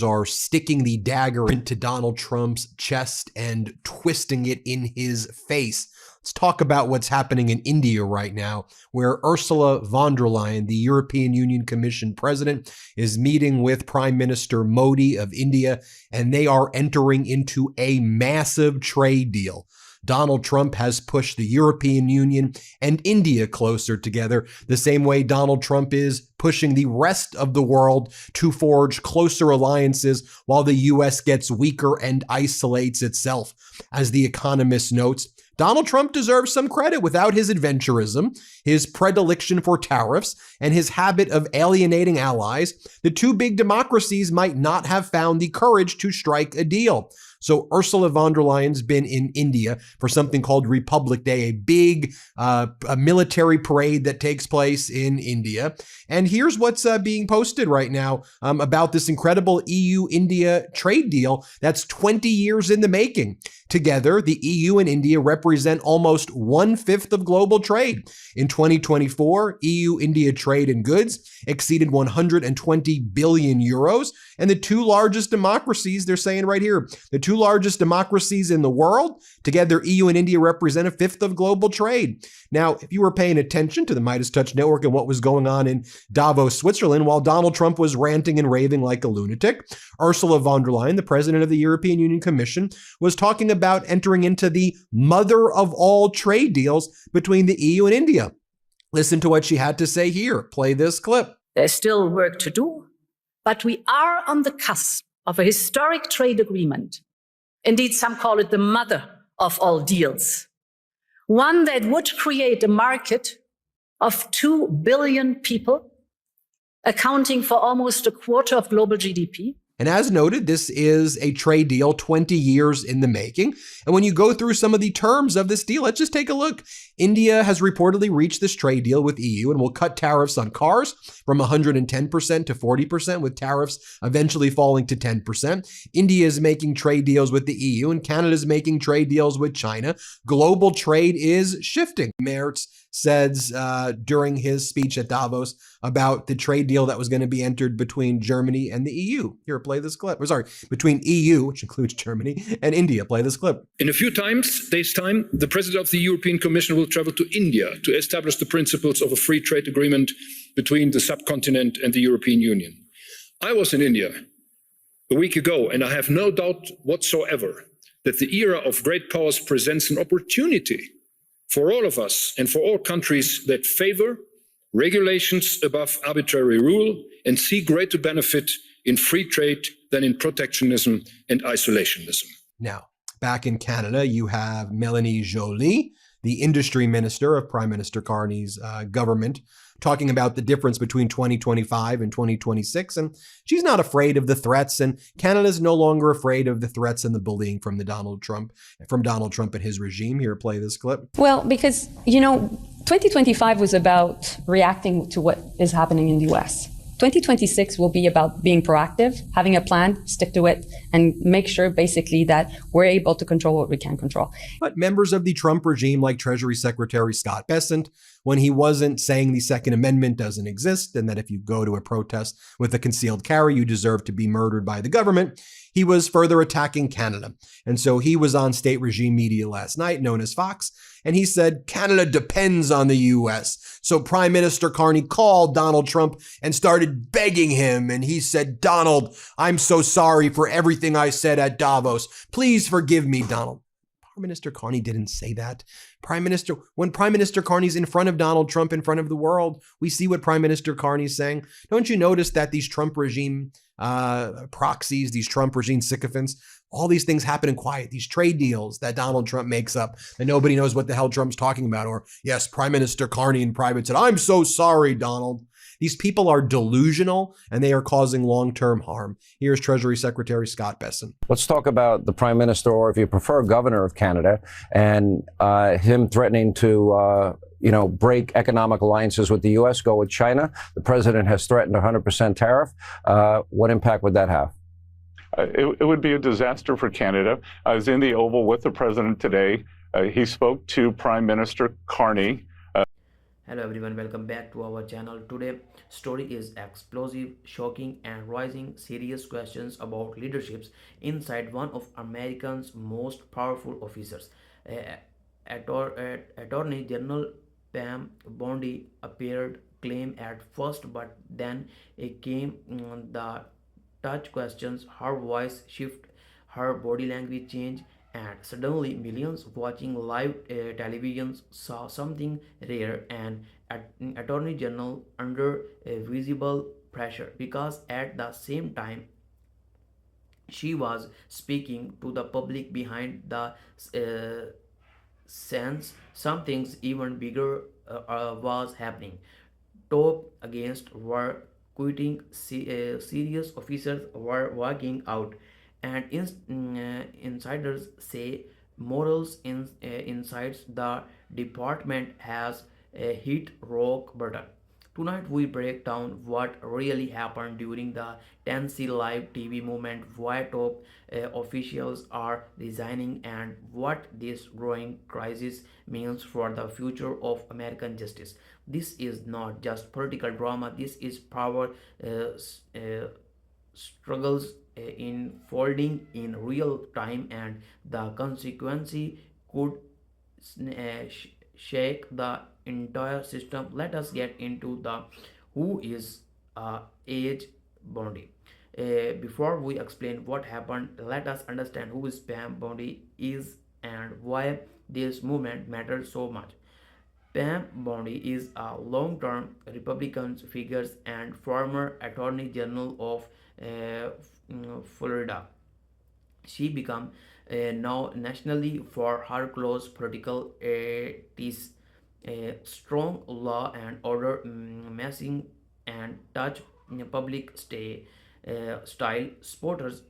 are sticking the dagger into Donald Trump's chest and twisting it in his face. Let's talk about what's happening in India right now, where Ursula von der Leyen, the European Union Commission president, is meeting with Prime Minister Modi of India, and they are entering into a massive trade deal. Donald Trump has pushed the European Union and India closer together, the same way Donald Trump is pushing the rest of the world to forge closer alliances while the U.S. gets weaker and isolates itself. As The Economist notes, Donald Trump deserves some credit. Without his adventurism, his predilection for tariffs, and his habit of alienating allies, the two big democracies might not have found the courage to strike a deal. So Ursula von der Leyen's been in India for something called Republic Day, a big a military parade that takes place in India. And here's what's being posted right now about this incredible EU-India trade deal that's 20 years in the making. Together, the EU and India represent almost 1/5 of global trade. In 2024, EU-India trade in goods exceeded 120 billion euros. And the two largest democracies, they're saying right here, the two largest democracies in the world, together EU and India represent 1/5 of global trade. Now, if you were paying attention to the Midas Touch Network and what was going on in Davos, Switzerland, while Donald Trump was ranting and raving like a lunatic, Ursula von der Leyen, the president of the European Union Commission, was talking about entering into the mother of all trade deals between the EU and India. Listen to what she had to say here. Play this clip. There's still work to do, but we are on the cusp of a historic trade agreement. Indeed, some call it the mother of all deals. One that would create a market of 2 billion people, accounting for almost 1/4 of global GDP. And as noted, this is a trade deal 20 years in the making. And when you go through some of the terms of this deal, let's just take a look. India has reportedly reached this trade deal with EU and will cut tariffs on cars from 110% to 40%, with tariffs eventually falling to 10%. India is making trade deals with the EU, and Canada is making trade deals with China. Global trade is shifting. Merz says during his speech at Davos about the trade deal that was going to be entered between Germany and the EU. Here, play this clip. Between EU, which includes Germany, and India. Play this clip. In a few days' time, the President of the European Commission will travel to India to establish the principles of a free trade agreement between the subcontinent and the European Union. I was in India a week ago, and I have no doubt whatsoever that the era of great powers presents an opportunity for all of us and for all countries that favor regulations above arbitrary rule and see greater benefit in free trade than in protectionism and isolationism. Now, back in Canada, you have Mélanie Joly, the industry minister of Prime Minister Carney's government, talking about the difference between 2025 and 2026. And she's not afraid of the threats, and Canada's no longer afraid of the threats and the bullying from Donald Trump and his regime. Here, play this clip. Well, because, 2025 was about reacting to what is happening in the US. 2026 will be about being proactive, having a plan, stick to it, and make sure basically that we're able to control what we can control. But members of the Trump regime, like Treasury Secretary Scott Bessent, when he wasn't saying the Second Amendment doesn't exist and that if you go to a protest with a concealed carry, you deserve to be murdered by the government, he was further attacking Canada. And so he was on state regime media last night, known as Fox, and he said, Canada depends on the U.S. So Prime Minister Carney called Donald Trump and started begging him. And he said, Donald, I'm so sorry for everything I said at Davos. Please forgive me, Donald. Prime Minister Carney didn't say that. When Prime Minister Carney's in front of Donald Trump, in front of the world, we see what Prime Minister Carney's saying. Don't you notice that these Trump regime proxies, these Trump regime sycophants, all these things happen in quiet, these trade deals that Donald Trump makes up and nobody knows what the hell Trump's talking about. Or yes, Prime Minister Carney in private said, I'm so sorry, Donald. These people are delusional and they are causing long-term harm. Here's Treasury Secretary Scott Bessent. Let's talk about the Prime Minister, or if you prefer, Governor of Canada, and him threatening to break economic alliances with the U.S., go with China. The president has threatened 100% tariff. What impact would that have? It would be a disaster for Canada. I was in the Oval with the president today. He spoke to Prime Minister Carney. Hello everyone, welcome back to our channel. Today story is explosive, shocking and raising serious questions about leaderships inside one of America's most powerful officers. Uh, Attorney General Pam Bondi appeared claim at first, but then it came the touch questions, her voice shift, her body language change, and suddenly millions watching live television saw something rare, and attorney general under visible pressure, because at the same time she was speaking to the public behind the sense something even bigger was happening. Top against were quitting, serious officers were walking out, and insiders say morals inside the department has hit rock bottom. Tonight we break down what really happened during the Tennessee Live TV movement, why top officials are resigning, and what this growing crisis means for the future of American justice. This is not just political drama, this is power struggles in folding in real time, and the consequence could shake the entire system. Let us get into the who is age Bondi. Before we explain what happened, let us understand who is Pam Bondi is and why this movement matters so much. Pam Bondi is a long-term Republican figure and former Attorney General of Florida. She became now nationally for her close political ties, strong law and order messing and touch public style. Supporters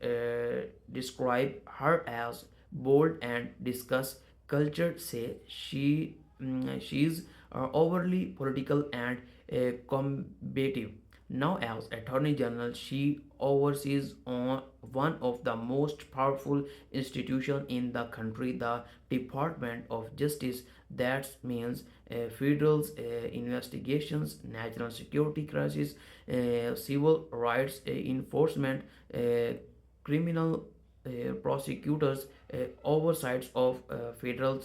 describe her as bold and discuss culture. Say she's overly political and combative. Now, as Attorney General, she oversees one of the most powerful institutions in the country, the Department of Justice. That means federal investigations, national security crisis, civil rights enforcement, criminal prosecutors, oversights of federal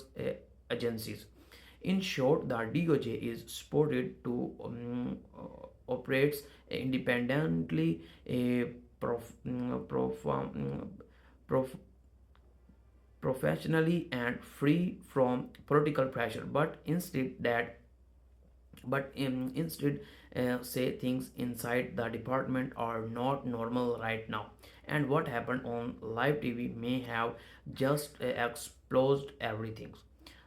agencies. In short, the DOJ is supported to operates independently, prof, prof, prof, professionally and free from political pressure, but instead say things inside the department are not normal right now, and what happened on live TV may have just exploded everything.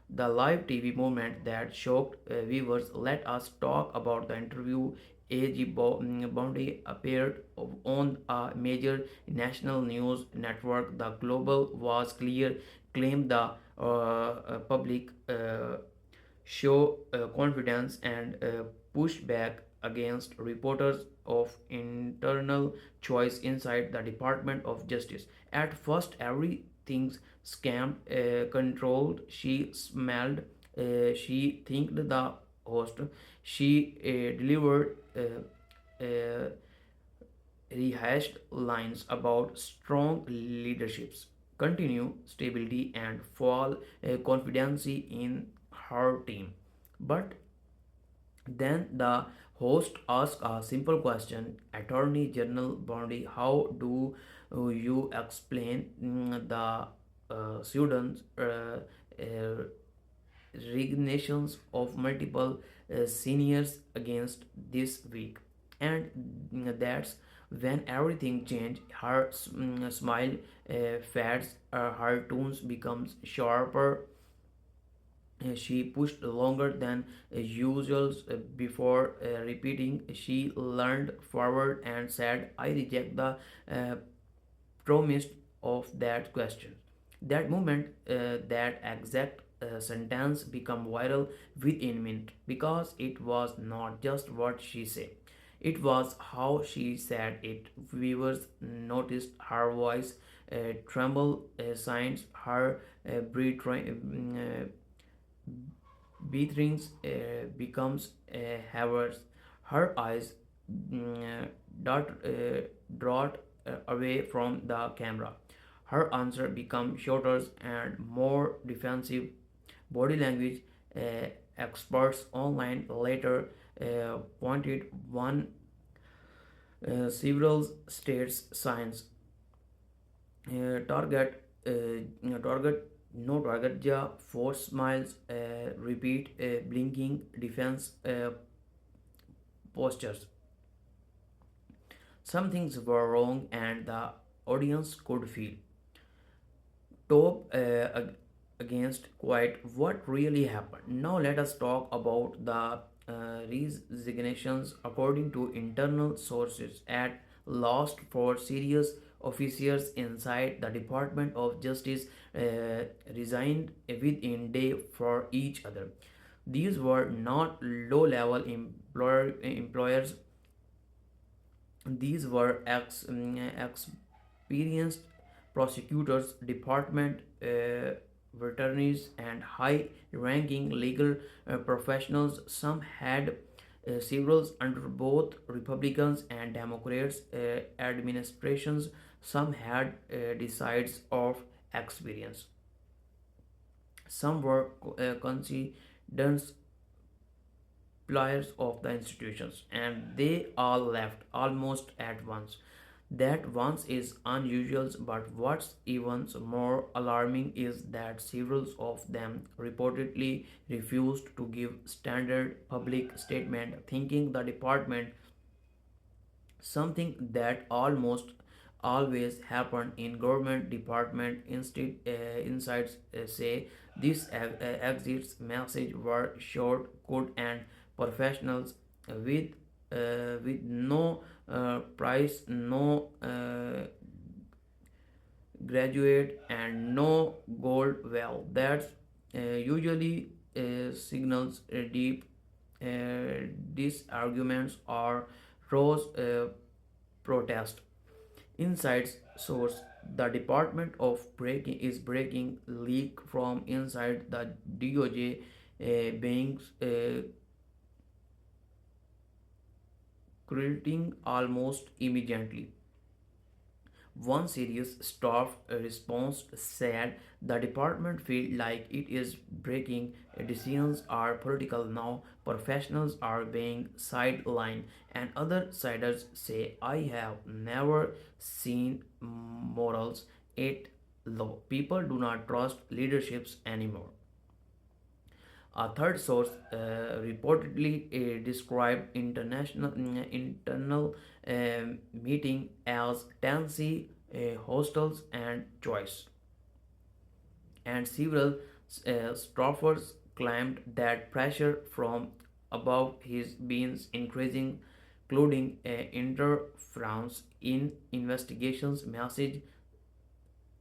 The live TV movement that shocked viewers. Let us talk about the interview. A.G. Bondi appeared on a major national news network. The Global was clear, claimed the public show confidence and push back against reporters of internal choice inside the Department of Justice. At first, everything's scammed, controlled. She smelled. She thanked the host. She delivered rehashed lines about strong leaderships, continue stability, and fall confidence in her team. But then the host asked a simple question, Attorney General Bondi, how do you explain the students' resignations of multiple seniors against this week? And that's when everything changed. Her smile fades, her tones becomes sharper, she pushed longer than usual before repeating. She leaned forward and said, I reject the promise of that question. That moment, that exact sentence became viral within minutes, because it was not just what she said. It was how she said it. Viewers noticed her voice tremble, signs her breath Beatrice becomes Havers. Her eyes dart away from the camera. Her answer becomes shorter and more defensive. Body language experts online later pointed one several states signs target target no target ja force smiles repeat blinking defense postures. Some things were wrong and the audience could feel top against quite what really happened. Now let us talk about the resignations according to internal sources at last for serious officers inside the Department of Justice resigned within day for each other. These were not low-level employers. These were experienced prosecutors, department attorneys, and high ranking legal professionals. Some had several under both Republicans and Democrats administrations. Some had decides of experience. Some were considered employers of the institutions, and they all left almost at once. That once is unusual, but what's even more alarming is that several of them reportedly refused to give standard public statement, thinking the department something that almost always happen in government department. Instead insides say these exits message were short good and professionals with no price, no graduate, and no gold well. That's usually signals deep disarguments or rose protest. Inside source: the Department of Breaking is breaking leak from inside the DOJ being creating almost immediately. One serious staff response said the department feels like it is breaking. Decisions are political now. Professionals are being sidelined, and other siders say, "I have never seen morals it low. People do not trust leaderships anymore." A third source reportedly described internal meeting as tense, hostels, and choice. And several staffers claimed that pressure from above has been increasing, including interference in investigations, message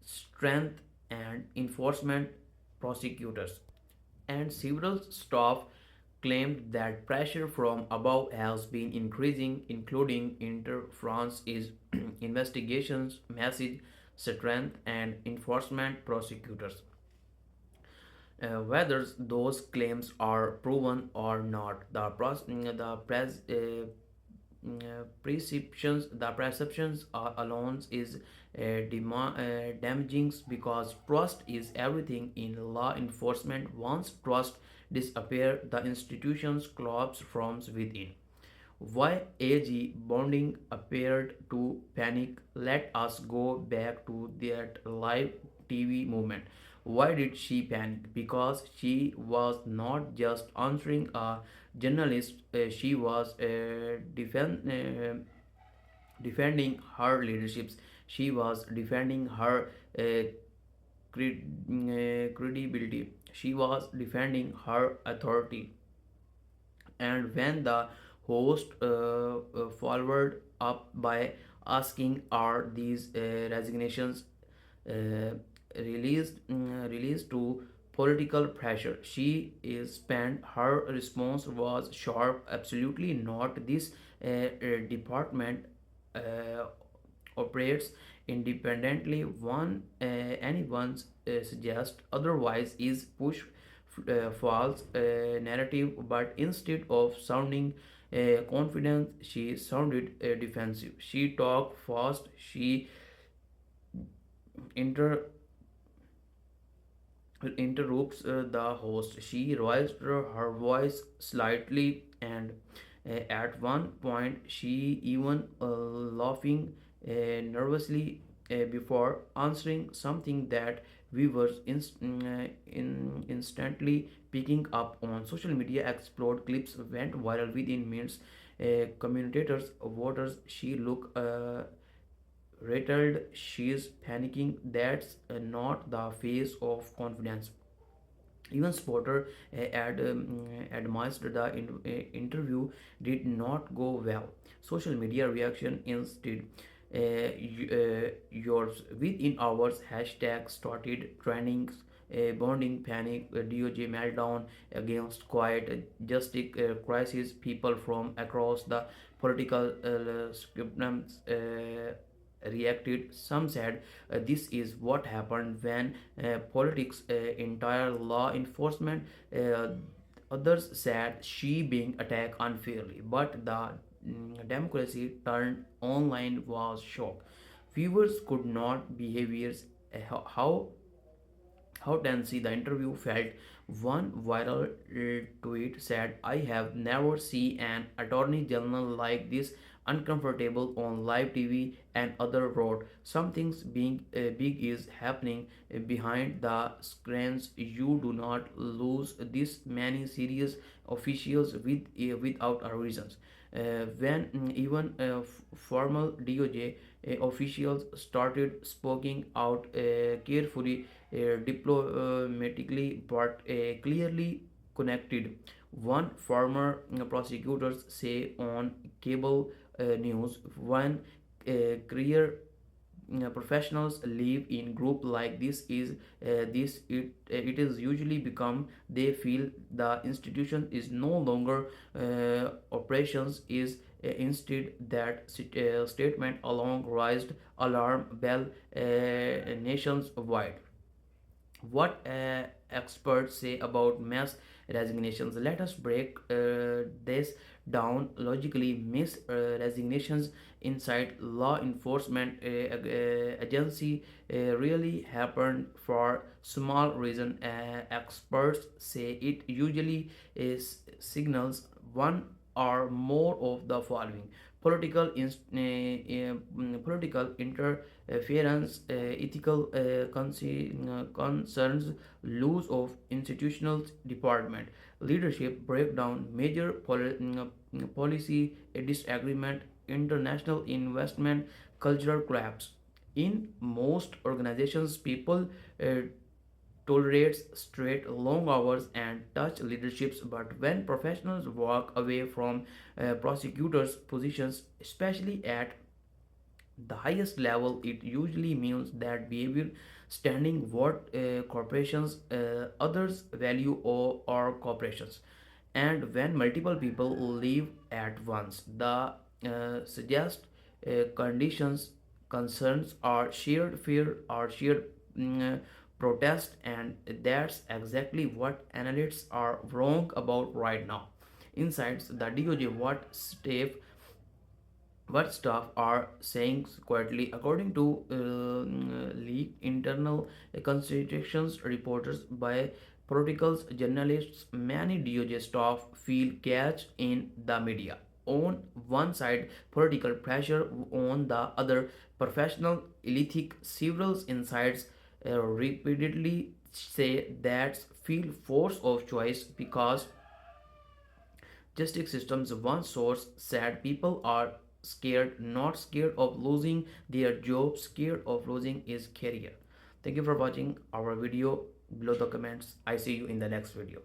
strength, and enforcement prosecutors. And several staff claimed that pressure from above has been increasing, including interference in investigations, message strength, and enforcement prosecutors. Whether those claims are proven or not, the perceptions alone is damaging because trust is everything in law enforcement. Once trust disappears, the institutions collapse from within. Why AG Bonding appeared to panic? Let us go back to that live TV moment. Why did she panic? Because she was not just answering a journalist, she was defending her leaderships. She was defending her credibility. She was defending her authority. And when the host followed up by asking, "Are these resignations uh, released to political pressure?" She is spent. Her response was sharp. Absolutely not. This department uh, operates independently. One anyone suggests otherwise is push false narrative, but instead of sounding confident, she sounded defensive. She talked fast, she inter interrupts the host. She raised her voice slightly, and at one point, she even laughing nervously before answering something that viewers instantly picking up on. Social media explode clips went viral within minutes. Commentators, voters, she look rattled, she's panicking. That's not the face of confidence. Even Spotter admitted the interview did not go well. Social media reaction instead. Yours within hours hashtag started trending, bonding panic, DOJ meltdown against quiet justice crisis. People from across the political spectrum reacted. Some said this is what happened when politics entire law enforcement. Others said she being attacked unfairly. But the democracy turned online was shock. Viewers could not behaviors how Nancy the interview felt. One viral tweet said, I have never seen an attorney general like this uncomfortable on live TV, and other wrote, something's being big is happening behind the screens. You do not lose this many serious officials without a reasons. When even formal DOJ officials started speaking out carefully, diplomatically, but clearly connected. One former prosecutors say on cable news, when career professionals live in group like this is it is usually become they feel the institution is no longer operations is instead that statement along raised alarm bell nationwide. What experts say about mass resignations? Let us break this down logically. Mass resignations inside law enforcement agency really happen for small reason. Experts say it usually is signals one or more of the following: political interference, ethical concerns, loss of institutional department, leadership breakdown, major policy disagreement, international investment, cultural collapse. In most organizations, people tolerates straight long hours and touch leaderships, but when professionals walk away from prosecutors positions, especially at the highest level, it usually means that behavior standing what corporations others value or corporations. And when multiple people leave at once, the suggest conditions concerns are shared fear or shared protest, and that's exactly what analysts are wrong about right now. Insights: the DOJ what staff are saying quietly. According to leaked internal consultations reporters by political journalists, many DOJ staff feel catch in the media. On one side, political pressure; on the other, professional ethic. Several insights repeatedly say that feel force of choice because justice systems. One source said people are scared, not scared of losing their job, scared of losing his career. Thank you for watching our video. Below the comments, I see you in the next video.